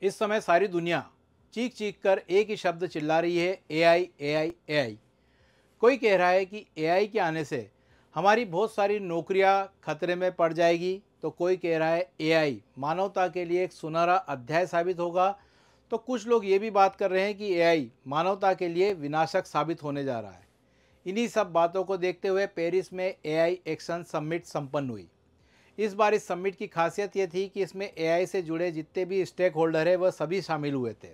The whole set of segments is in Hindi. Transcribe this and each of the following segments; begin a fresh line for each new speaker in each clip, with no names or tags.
इस समय सारी दुनिया चीख चीख कर एक ही शब्द चिल्ला रही है, एआई एआई एआई। कोई कह रहा है कि एआई के आने से हमारी बहुत सारी नौकरियां खतरे में पड़ जाएगी, तो कोई कह रहा है एआई मानवता के लिए एक सुनहरा अध्याय साबित होगा। तो कुछ लोग ये भी बात कर रहे हैं कि एआई मानवता के लिए विनाशक साबित होने जा रहा है। इन्हीं सब बातों को देखते हुए पेरिस में एआई एक्शन समिट संपन्न हुई। इस बार इस समिट की खासियत ये थी कि इसमें एआई से जुड़े जितने भी स्टेक होल्डर है वह सभी शामिल हुए थे।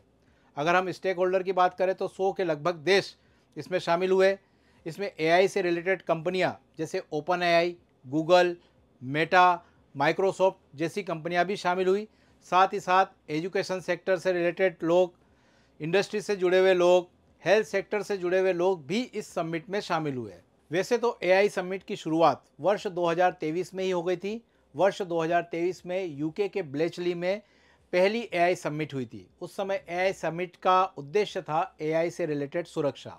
अगर हम स्टेक होल्डर की बात करें तो 100 के लगभग देश इसमें शामिल हुए। इसमें एआई से रिलेटेड कंपनियां जैसे open AI, Google, Meta, Microsoft जैसी कंपनियां भी शामिल हुई। साथ ही साथ एजुकेशन सेक्टर से रिलेटेड लोग, इंडस्ट्री से जुड़े हुए लोग, हेल्थ सेक्टर से जुड़े हुए लोग भी इस समिट में शामिल हुए। वैसे तो एआई समिट की शुरुआत वर्ष 2023 में ही हो गई थी। वर्ष 2023 में यूके के ब्लेचली में पहली एआई समिट हुई थी। उस समय एआई समिट का उद्देश्य था एआई से रिलेटेड सुरक्षा।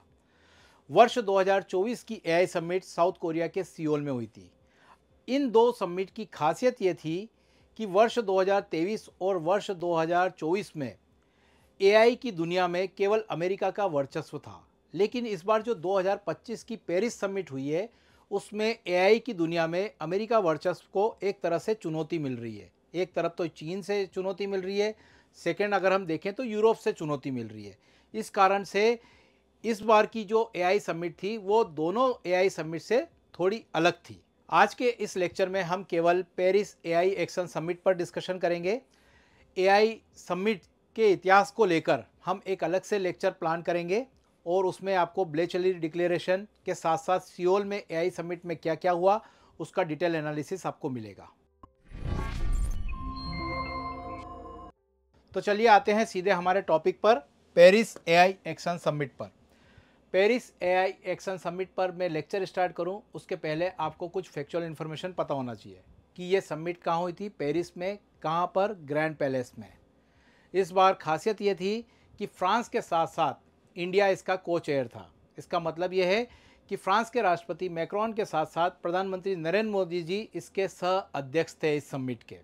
वर्ष 2024 की एआई समिट साउथ कोरिया के सियोल में हुई थी। इन दो समिट की खासियत ये थी कि वर्ष 2023 और वर्ष 2024 में एआई की दुनिया में केवल अमेरिका का वर्चस्व था, लेकिन इस बार जो 2025 की पेरिस समिट हुई है उसमें एआई की दुनिया में अमेरिका वर्चस्व को एक तरह से चुनौती मिल रही है। एक तरफ तो चीन से चुनौती मिल रही है, सेकंड अगर हम देखें तो यूरोप से चुनौती मिल रही है। इस कारण से इस बार की जो एआई समिट थी वो दोनों एआई समिट से थोड़ी अलग थी। आज के इस लेक्चर में हम केवल पेरिस एआई एक्शन समिट पर डिस्कशन करेंगे। एआई समिट के इतिहास को लेकर हम एक अलग से लेक्चर प्लान करेंगे और उसमें आपको ब्लेचली डिक्लेरेशन के साथ साथ सियोल में एआई समिट में क्या क्या हुआ उसका डिटेल एनालिसिस आपको मिलेगा। तो चलिए आते हैं सीधे हमारे टॉपिक पर, पेरिस एआई एक्शन समिट पर। पेरिस एआई एक्शन समिट पर मैं लेक्चर स्टार्ट करूं उसके पहले आपको कुछ फैक्चुअल इन्फॉर्मेशन पता होना चाहिए कि ये समिट कहाँ हुई थी। पेरिस में कहाँ पर? ग्रैंड पैलेस में। इस बार खासियत ये थी कि फ्रांस के साथ साथ इंडिया इसका को चेयर था। इसका मतलब ये है कि फ्रांस के राष्ट्रपति मैक्रोन के साथ साथ प्रधानमंत्री नरेंद्र मोदी जी इसके सह अध्यक्ष थे इस समिट के।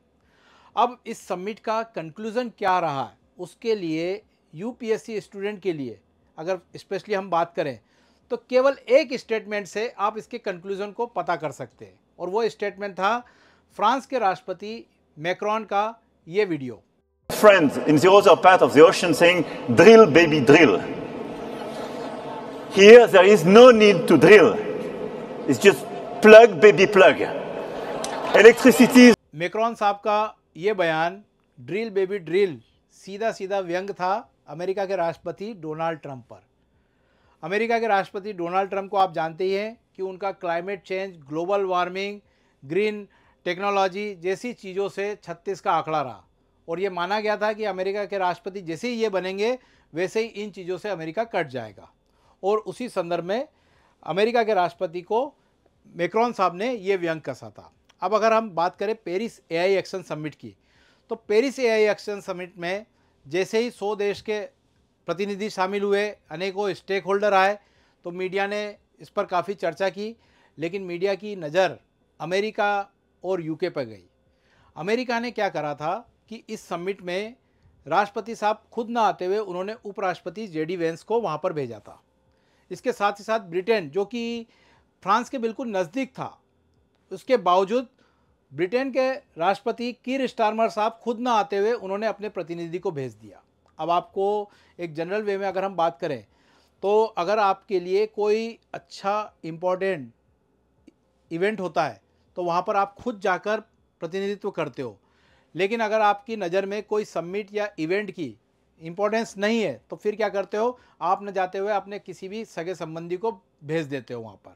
अब इस समिट का कंक्लूज़न क्या रहा है उसके लिए यूपीएससी स्टूडेंट के लिए अगर स्पेशली हम बात करें तो केवल एक स्टेटमेंट से आप इसके कंक्लूज़न को पता कर सकते हैं, और वो स्टेटमेंट था फ्रांस के राष्ट्रपति मैक्रोन का ये video.
Friend in the other part of the ocean saying, drill baby drill. Here there is no need to drill. It's just plug baby plug. Electricity.
Macron साहब का ये बयान ड्रिल बेबी ड्रिल सीधा सीधा व्यंग था अमेरिका के राष्ट्रपति डोनाल्ड ट्रंप पर। अमेरिका के राष्ट्रपति डोनाल्ड ट्रंप को आप जानते ही हैं कि उनका climate change, global warming, green technology जैसी चीज़ों से 36 का आंकड़ा रहा, और ये माना गया था कि अमेरिका के राष्ट्रपति जैसे ही ये बनेंगे वैसे ही इन चीज़ों से अमेरिका कट जाएगा। और उसी संदर्भ में अमेरिका के राष्ट्रपति को मैक्रोन साहब ने ये व्यंग कसा था। अब अगर हम बात करें पेरिस एआई एक्शन समिट की, तो पेरिस एआई एक्शन समिट में जैसे ही 100 देश के प्रतिनिधि शामिल हुए, अनेकों स्टेक होल्डर आए, तो मीडिया ने इस पर काफ़ी चर्चा की, लेकिन मीडिया की नज़र अमेरिका और यूके पर गई। अमेरिका ने क्या करा था कि इस समिट में राष्ट्रपति साहब खुद ना आते हुए उन्होंने उपराष्ट्रपति जेडी वेंस को वहाँ पर भेजा था। इसके साथ ही साथ ब्रिटेन, जो कि फ्रांस के बिल्कुल नज़दीक था, उसके बावजूद ब्रिटेन के राष्ट्रपति कीर स्टारमर साहब खुद ना आते हुए उन्होंने अपने प्रतिनिधि को भेज दिया। अब आपको एक जनरल वे में अगर हम बात करें तो अगर आपके लिए कोई अच्छा इम्पोर्टेंट इवेंट होता है तो वहाँ पर आप खुद जाकर प्रतिनिधित्व करते हो, लेकिन अगर आपकी नज़र में कोई समिट या इवेंट की इम्पोर्टेंस नहीं है तो फिर क्या करते हो, आप न जाते हुए अपने किसी भी सगे संबंधी को भेज देते हो वहाँ पर।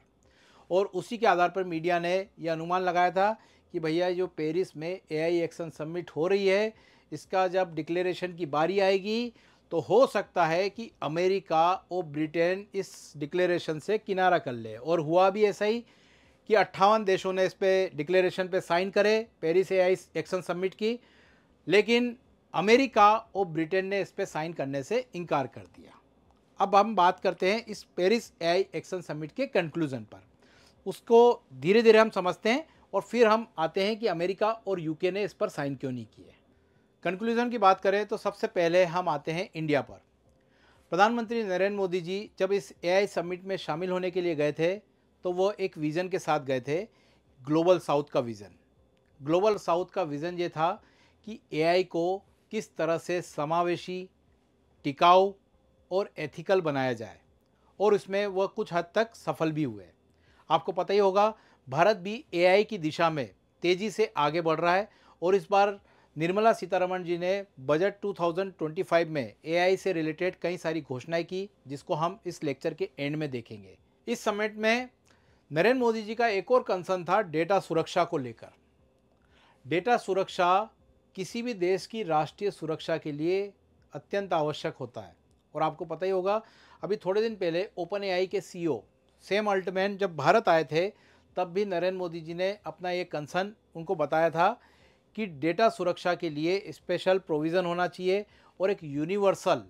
और उसी के आधार पर मीडिया ने यह अनुमान लगाया था कि भैया जो पेरिस में एआई एक्शन समिट हो रही है, इसका जब डिक्लेरेशन की बारी आएगी तो हो सकता है कि अमेरिका और ब्रिटेन इस डिक्लेरेशन से किनारा कर ले। और हुआ भी ऐसा ही कि 58 देशों ने इस पे डिक्लेरेशन पे साइन करे पेरिस एआई एक्शन समिट की, लेकिन अमेरिका और ब्रिटेन ने इस पे साइन करने से इनकार कर दिया। अब हम बात करते हैं इस पेरिस एआई एक्शन समिट के कंक्लूज़न पर, उसको धीरे धीरे हम समझते हैं और फिर हम आते हैं कि अमेरिका और यूके ने इस पर साइन क्यों नहीं किए। कंक्लूजन की बात करें तो सबसे पहले हम आते हैं इंडिया पर। प्रधानमंत्री नरेंद्र मोदी जी जब इस एआई समिट में शामिल होने के लिए गए थे तो वो एक विज़न के साथ गए थे, ग्लोबल साउथ का विज़न। ग्लोबल साउथ का विज़न ये था कि एआई को किस तरह से समावेशी, टिकाऊ और एथिकल बनाया जाए, और उसमें वह कुछ हद तक सफल भी हुए। आपको पता ही होगा, भारत भी एआई की दिशा में तेज़ी से आगे बढ़ रहा है, और इस बार निर्मला सीतारमण जी ने बजट 2025 में एआई से रिलेटेड कई सारी घोषणाएं की, जिसको हम इस लेक्चर के एंड में देखेंगे। इस समिट में नरेंद्र मोदी जी का एक और कंसर्न था डेटा सुरक्षा को लेकर। डेटा सुरक्षा किसी भी देश की राष्ट्रीय सुरक्षा के लिए अत्यंत आवश्यक होता है, और आपको पता ही होगा, अभी थोड़े दिन पहले ओपन एआई के सीईओ सैम अल्टमैन जब भारत आए थे तब भी नरेंद्र मोदी जी ने अपना ये कंसर्न उनको बताया था कि डेटा सुरक्षा के लिए स्पेशल प्रोविज़न होना चाहिए और एक यूनिवर्सल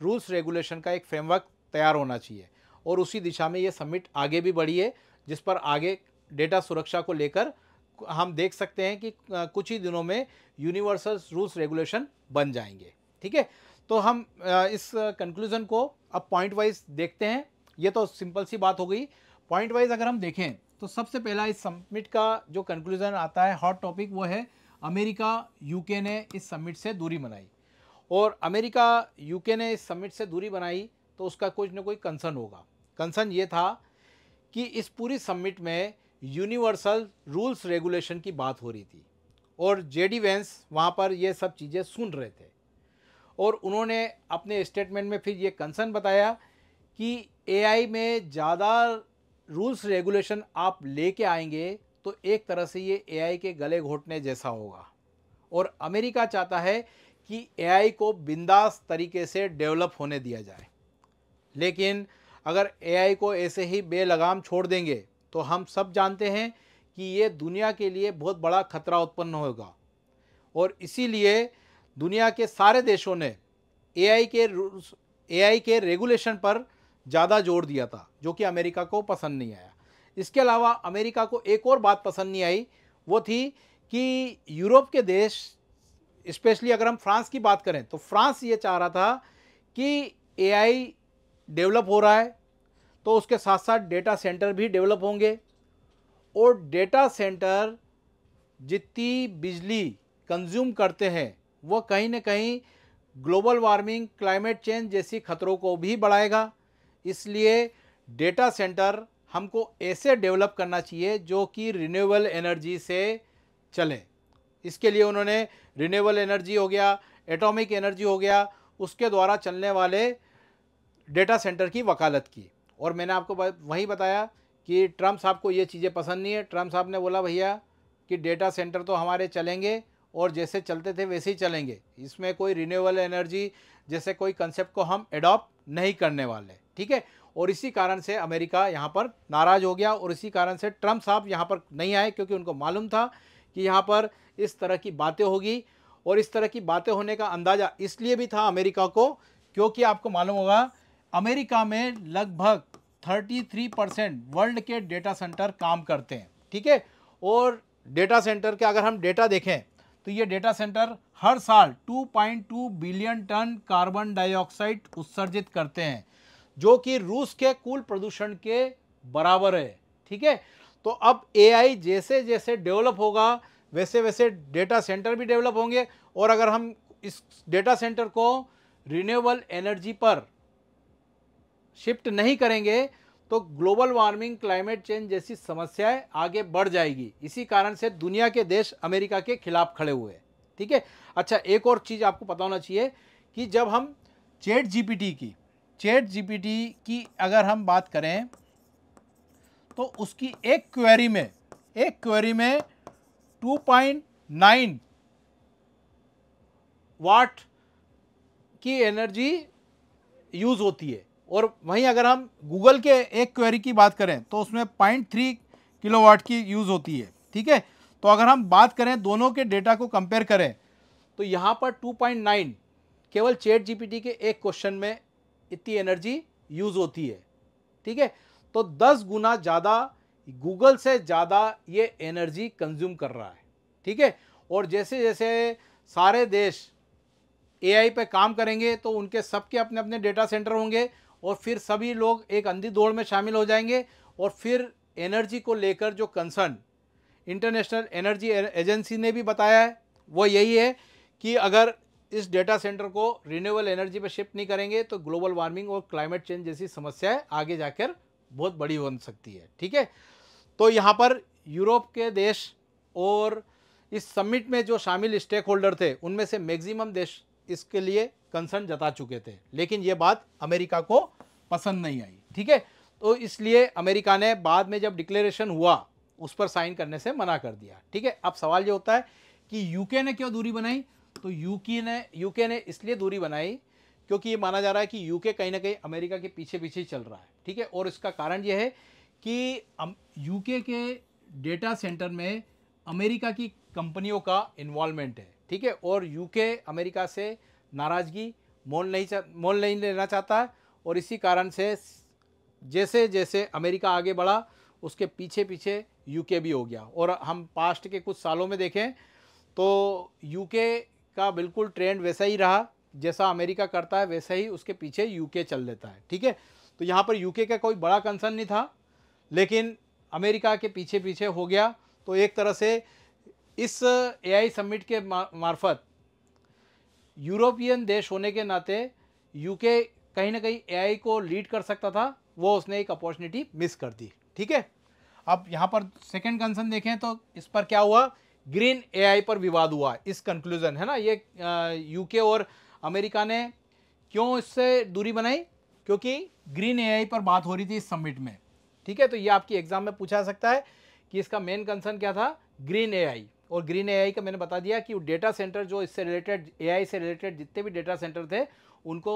रूल्स रेगुलेशन का एक फ्रेमवर्क तैयार होना चाहिए, और उसी दिशा में ये समिट आगे भी बढ़ी है, जिस पर आगे डेटा सुरक्षा को लेकर हम देख सकते हैं कि कुछ ही दिनों में यूनिवर्सल रूल्स रेगुलेशन बन जाएंगे। ठीक है, तो हम इस कंक्लूजन को अब पॉइंट वाइज देखते हैं। ये तो सिंपल सी बात हो गई। पॉइंट वाइज अगर हम देखें तो सबसे पहला इस समिट का जो कंक्लूजन आता है, हॉट टॉपिक, वो है अमेरिका यूके ने इस समिट से दूरी बनाई। और अमेरिका यूके ने इस समिट से दूरी बनाई तो उसका कुछ ना कोई कंसर्न होगा। कंसर्न ये था कि इस पूरी समिट में यूनिवर्सल रूल्स रेगुलेशन की बात हो रही थी, और जेडी वेंस वहाँ पर ये सब चीज़ें सुन रहे थे, और उन्होंने अपने स्टेटमेंट में फिर ये कंसर्न बताया कि एआई में ज़्यादा रूल्स रेगुलेशन आप लेके आएंगे तो एक तरह से ये एआई के गले घोटने जैसा होगा, और अमेरिका चाहता है कि एआई को बिंदास तरीके से डेवलप होने दिया जाए। लेकिन अगर एआई को ऐसे ही बेलगाम छोड़ देंगे तो हम सब जानते हैं कि ये दुनिया के लिए बहुत बड़ा खतरा उत्पन्न होगा, और इसीलिए दुनिया के सारे देशों ने एआई के रेगुलेशन पर ज़्यादा जोर दिया था, जो कि अमेरिका को पसंद नहीं आया। इसके अलावा अमेरिका को एक और बात पसंद नहीं आई, वो थी कि यूरोप के देश, स्पेशली अगर हम फ्रांस की बात करें तो फ्रांस ये चाह रहा था कि एआई डेवलप हो रहा है तो उसके साथ साथ डेटा सेंटर भी डेवलप होंगे, और डेटा सेंटर जितनी बिजली कंज्यूम करते हैं वो कहीं ना कहीं ग्लोबल वार्मिंग, क्लाइमेट चेंज जैसी खतरों को भी बढ़ाएगा। इसलिए डेटा सेंटर हमको ऐसे डेवलप करना चाहिए जो कि रिन्यूएबल एनर्जी से चले। इसके लिए उन्होंने रिन्यूएबल एनर्जी हो गया, एटॉमिक एनर्जी हो गया, उसके द्वारा चलने वाले डेटा सेंटर की वकालत की। और मैंने आपको वही बताया कि ट्रम्प साहब को ये चीज़ें पसंद नहीं है। ट्रम्प साहब ने बोला भैया कि डेटा सेंटर तो हमारे चलेंगे और जैसे चलते थे वैसे ही चलेंगे, इसमें कोई रिन्यूएबल एनर्जी जैसे कोई कंसेप्ट को हम एडॉप्ट नहीं करने वाले। ठीक है, और इसी कारण से अमेरिका यहाँ पर नाराज़ हो गया, और इसी कारण से ट्रम्प साहब यहाँ पर नहीं आए, क्योंकि उनको मालूम था कि यहाँ पर इस तरह की बातें होगी। और इस तरह की बातें होने का अंदाज़ा इसलिए भी था अमेरिका को, क्योंकि आपको मालूम होगा अमेरिका में लगभग 33% वर्ल्ड के डेटा सेंटर काम करते हैं। ठीक है, और डेटा सेंटर के अगर हम डेटा देखें तो ये डेटा सेंटर हर साल 2.2 बिलियन टन कार्बन डाइऑक्साइड उत्सर्जित करते हैं, जो कि रूस के कुल प्रदूषण के बराबर है। ठीक है, तो अब एआई जैसे जैसे डेवलप होगा वैसे वैसे डेटा सेंटर भी डेवलप होंगे, और अगर हम इस डेटा सेंटर को रिन्यूएबल एनर्जी पर शिफ्ट नहीं करेंगे तो ग्लोबल वार्मिंग, क्लाइमेट चेंज जैसी समस्याएं आगे बढ़ जाएगी। इसी कारण से दुनिया के देश अमेरिका के खिलाफ खड़े हुए हैं। ठीक है, अच्छा, एक और चीज़ आपको पता होना चाहिए कि जब हम चैट जीपीटी की अगर हम बात करें तो उसकी एक क्वेरी में 2.9 वाट की एनर्जी यूज़ होती है, और वहीं अगर हम गूगल के एक क्वेरी की बात करें तो उसमें 0.3 किलोवाट की यूज़ होती है। ठीक है, तो अगर हम बात करें दोनों के डेटा को कंपेयर करें तो यहाँ पर 2.9 केवल चैट जीपीटी के एक क्वेश्चन में इतनी एनर्जी यूज़ होती है। ठीक है, तो 10 गुना ज़्यादा, गूगल से ज़्यादा ये एनर्जी कंज्यूम कर रहा है। ठीक है, और जैसे जैसे सारे देश एआई पे काम करेंगे तो उनके सबके अपने अपने डेटा सेंटर होंगे और फिर सभी लोग एक अंधी दौड़ में शामिल हो जाएंगे और फिर एनर्जी को लेकर जो कंसर्न इंटरनेशनल एनर्जी एजेंसी ने भी बताया है वो यही है कि अगर इस डेटा सेंटर को रिन्यूएबल एनर्जी पे शिफ्ट नहीं करेंगे तो ग्लोबल वार्मिंग और क्लाइमेट चेंज जैसी समस्याएं आगे जाकर बहुत बड़ी बन सकती है। ठीक है, तो यहाँ पर यूरोप के देश और इस समिट में जो शामिल स्टेक होल्डर थे उनमें से मैक्सिमम देश इसके लिए कंसर्न जता चुके थे, लेकिन ये बात अमेरिका को पसंद नहीं आई। ठीक है, तो इसलिए अमेरिका ने बाद में जब डिक्लेरेशन हुआ उस पर साइन करने से मना कर दिया। ठीक है, अब सवाल ये होता है कि यूके ने क्यों दूरी बनाई? तो यूके ने इसलिए दूरी बनाई क्योंकि ये माना जा रहा है कि यूके कहीं ना कहीं अमेरिका के पीछे पीछे चल रहा है। ठीक है, और इसका कारण ये है कि यूके के डेटा सेंटर में अमेरिका की कंपनियों का इन्वॉल्वमेंट है। ठीक है, और यूके अमेरिका से नाराज़गी मोल नहीं लेना चाहता है और इसी कारण से जैसे जैसे अमेरिका आगे बढ़ा उसके पीछे पीछे यूके भी हो गया। और हम पास्ट के कुछ सालों में देखें तो यूके का बिल्कुल ट्रेंड वैसा ही रहा, जैसा अमेरिका करता है वैसा ही उसके पीछे यूके चल लेता है। ठीक है, तो यहाँ पर यूके का कोई बड़ा कंसर्न नहीं था, लेकिन अमेरिका के पीछे पीछे हो गया। तो एक तरह से इस एआई समिट के मार्फत यूरोपियन देश होने के नाते यूके कहीं ना कहीं एआई को लीड कर सकता था, वो उसने एक अपॉर्चुनिटी मिस कर दी। ठीक है, अब यहाँ पर सेकंड कंसर्न देखें तो इस पर क्या हुआ, ग्रीन एआई पर विवाद हुआ। इस कंक्लूजन है ना, ये यूके और अमेरिका ने क्यों इससे दूरी बनाई? क्योंकि ग्रीन एआई पर बात हो रही थी इस समिट में। ठीक है, तो ये आपकी एग्जाम में पूछा जा सकता है कि इसका मेन कंसर्न क्या था, ग्रीन एआई। और ग्रीन एआई का मैंने बता दिया कि डेटा सेंटर जो इससे रिलेटेड एआई से रिलेटेड जितने भी डेटा सेंटर थे उनको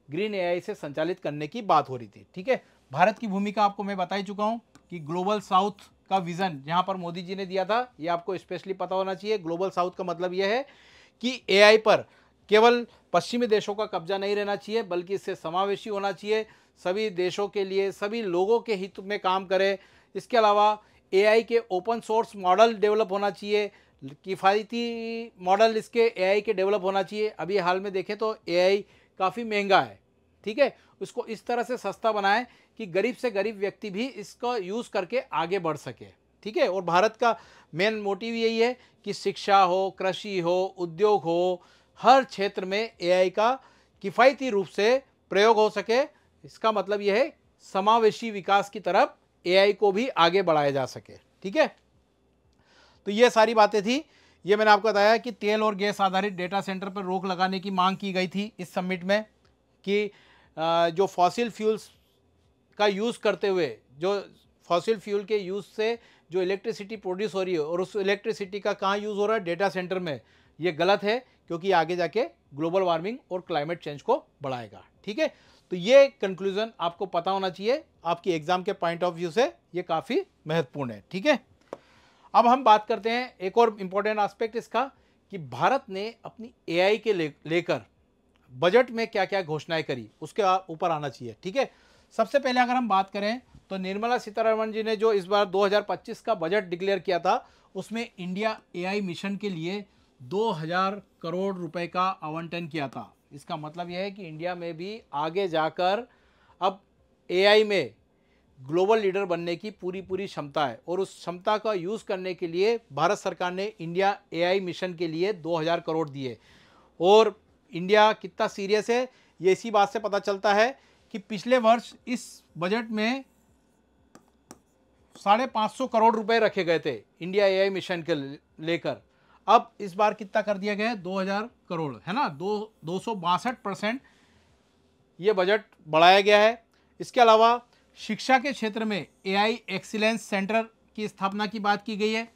ग्रीन एआई से संचालित करने की बात हो रही थी। ठीक है, भारत की भूमिका आपको मैं बता ही चुका हूँ कि ग्लोबल साउथ का विज़न जहाँ पर मोदी जी ने दिया था ये आपको स्पेशली पता होना चाहिए। ग्लोबल साउथ का मतलब यह है कि एआई पर केवल पश्चिमी देशों का कब्जा नहीं रहना चाहिए बल्कि इससे समावेशी होना चाहिए, सभी देशों के लिए सभी लोगों के हित में काम करे। इसके अलावा एआई के ओपन सोर्स मॉडल डेवलप होना चाहिए, किफ़ायती मॉडल इसके एआई के डेवलप होना चाहिए। अभी हाल में देखें तो एआई काफ़ी महंगा है। ठीक है, उसको इस तरह से सस्ता बनाएं कि गरीब से गरीब व्यक्ति भी इसका यूज़ करके आगे बढ़ सके। ठीक है, और भारत का मेन मोटिव यही है कि शिक्षा हो, कृषि हो, उद्योग हो, हर क्षेत्र में एआई का किफ़ायती रूप से प्रयोग हो सके। इसका मतलब यह है समावेशी विकास की तरफ एआई को भी आगे बढ़ाया जा सके। ठीक है, तो ये सारी बातें थी। ये मैंने आपको बताया कि तेल और गैस आधारित डेटा सेंटर पर रोक लगाने की मांग की गई थी इस समिट में कि जो फॉसिल फ्यूल्स का यूज़ करते हुए, जो फॉसिल फ्यूल के यूज़ से जो इलेक्ट्रिसिटी प्रोड्यूस हो रही है और उस इलेक्ट्रिसिटी का कहाँ यूज़ हो रहा है, डेटा सेंटर में, ये गलत है क्योंकि आगे जाके ग्लोबल वार्मिंग और क्लाइमेट चेंज को बढ़ाएगा। ठीक है, तो ये कंक्लूजन आपको पता होना चाहिए, आपकी एग्जाम के पॉइंट ऑफ व्यू से ये काफ़ी महत्वपूर्ण है। ठीक है, अब हम बात करते हैं एक और इम्पोर्टेंट एस्पेक्ट इसका कि भारत ने अपनी एआई के लेकर बजट में क्या क्या घोषणाएं करी, उसके ऊपर आना चाहिए। ठीक है, सबसे पहले अगर हम बात करें तो निर्मला सीतारमण जी ने जो इस बार 2025 का बजट डिक्लेयर किया था उसमें इंडिया एआई मिशन के लिए 2000 करोड़ रुपए का आवंटन किया था। इसका मतलब यह है कि इंडिया में भी आगे जाकर अब एआई में ग्लोबल लीडर बनने की पूरी क्षमता है और उस क्षमता का यूज़ करने के लिए भारत सरकार ने इंडिया एआई मिशन के लिए 2000 करोड़ दिए। और इंडिया कितना सीरियस है ये इसी बात से पता चलता है कि पिछले वर्ष इस बजट में 550 करोड़ रुपए रखे गए थे इंडिया एआई मिशन के लेकर। अब इस बार कितना कर दिया गया है, 2000 करोड़, है ना, 262% ये बजट बढ़ाया गया है। इसके अलावा शिक्षा के क्षेत्र में एआई एक्सीलेंस सेंटर की स्थापना की बात की गई है।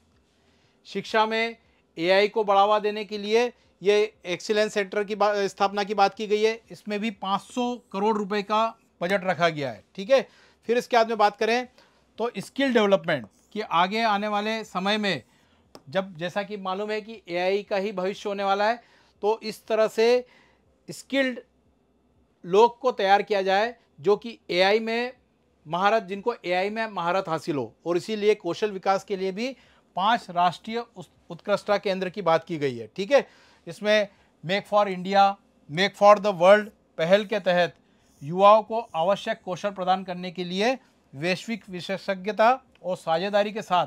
शिक्षा में एआई को बढ़ावा देने के लिए ये एक्सीलेंस सेंटर की स्थापना की बात की गई है। इसमें भी 500 करोड़ रुपए का बजट रखा गया है। ठीक है, फिर इसके बाद में बात करें तो स्किल डेवलपमेंट कि आगे आने वाले समय में जब जैसा कि मालूम है कि एआई का ही भविष्य होने वाला है, तो इस तरह से स्किल्ड लोग को तैयार किया जाए जो कि एआई में महारत, जिनको एआई में महारत हासिल हो। और इसीलिए कौशल विकास के लिए भी 5 राष्ट्रीय उत्कृष्टता केंद्र की बात की गई है। ठीक है, इसमें make for India, make for the world पहल के तहत युवाओं को आवश्यक कौशल प्रदान करने के लिए वैश्विक विशेषज्ञता और साझेदारी के साथ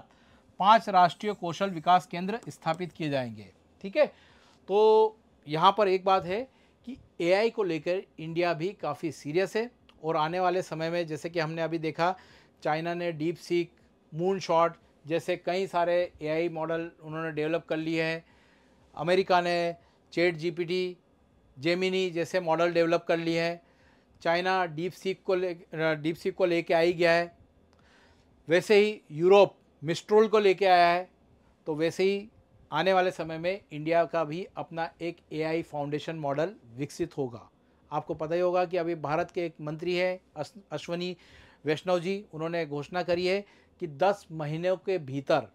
5 राष्ट्रीय कौशल विकास केंद्र स्थापित किए जाएंगे। ठीक है, तो यहाँ पर एक बात है कि एआई को लेकर इंडिया भी काफ़ी सीरियस है और आने वाले समय में जैसे कि हमने अभी देखा, चाइना ने डीप सीक, मून शॉट जैसे कई सारे एआई मॉडल उन्होंने डेवलप कर लिए हैं। अमेरिका ने चैट जीपीटी, जेमिनी जैसे मॉडल डेवलप कर लिए हैं। चाइना डीप सीक को लेके आ ही गया है। वैसे ही यूरोप मिस्ट्रोल को लेके आया है। तो वैसे ही आने वाले समय में इंडिया का भी अपना एक एआई फाउंडेशन मॉडल विकसित होगा। आपको पता ही होगा कि अभी भारत के एक मंत्री है अश्वनी वैष्णव जी, उन्होंने घोषणा करी है कि 10 महीनों के भीतर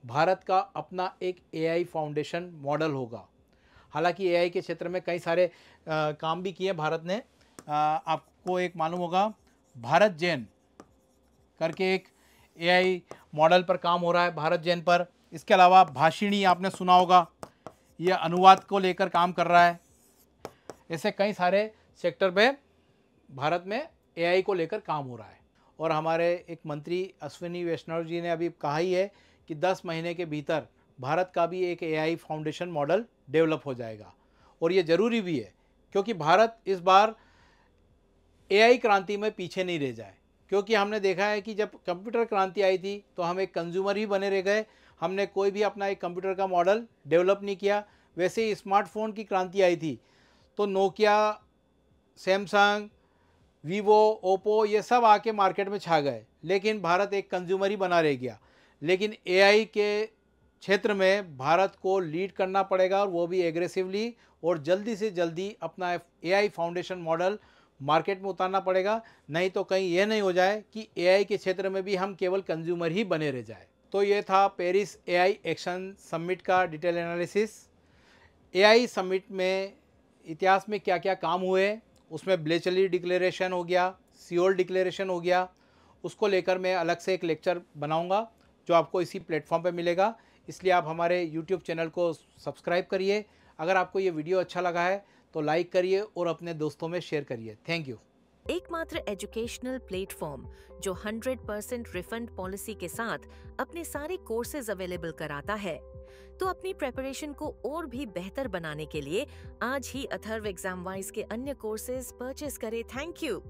भारत का अपना एक एआई फाउंडेशन मॉडल होगा। हालांकि एआई के क्षेत्र में कई सारे काम भी किए भारत ने। आपको एक मालूम होगा, भारत जैन करके एक एआई मॉडल पर काम हो रहा है, भारत जैन पर। इसके अलावा भाषिणी आपने सुना होगा, ये अनुवाद को लेकर काम कर रहा है। ऐसे कई सारे सेक्टर पे भारत में एआई को लेकर काम हो रहा है। और हमारे एक मंत्री अश्विनी वैष्णव जी ने अभी कहा ही है कि 10 महीने के भीतर भारत का भी एक एआई फाउंडेशन मॉडल डेवलप हो जाएगा। और ये ज़रूरी भी है क्योंकि भारत इस बार एआई क्रांति में पीछे नहीं रह जाए। क्योंकि हमने देखा है कि जब कंप्यूटर क्रांति आई थी तो हम एक कंज्यूमर ही बने रह गए, हमने कोई भी अपना एक कंप्यूटर का मॉडल डेवलप नहीं किया। वैसे ही स्मार्टफोन की क्रांति आई थी तो नोकिया, सैमसंग, वीवो, ओप्पो ये सब आके मार्केट में छा गए, लेकिन भारत एक कंज्यूमर ही बना रह गया। लेकिन एआई के क्षेत्र में भारत को लीड करना पड़ेगा और वो भी एग्रेसिवली, और जल्दी से जल्दी अपना एआई फाउंडेशन मॉडल मार्केट में उतारना पड़ेगा। नहीं तो कहीं ये नहीं हो जाए कि एआई के क्षेत्र में भी हम केवल कंज्यूमर ही बने रह जाए। तो ये था पेरिस एआई एक्शन समिट का डिटेल एनालिसिस। एआई समिट में इतिहास में क्या क्या काम हुए, उसमें ब्लेचली डिक्लेरेशन हो गया, सियोल डिक्लेरेशन हो गया, उसको लेकर मैं अलग से एक लेक्चर बनाऊंगा जो आपको इसी प्लेटफॉर्म पे मिलेगा। इसलिए आप हमारे यूट्यूब चैनल को सब्सक्राइब करिए। अगर आपको ये वीडियो अच्छा लगा है तो लाइक करिए और अपने दोस्तों में शेयर करिए। Thank you.
एकमात्र एजुकेशनल प्लेटफॉर्म जो 100% रिफंड पॉलिसी के साथ अपने सारे कोर्सेज अवेलेबल कराता है। तो अपनी प्रेपरेशन को और भी बेहतर बनाने के लिए आज ही अथर्व एग्जाम वाइज के अन्य कोर्सेज परचेज करें। Thank you.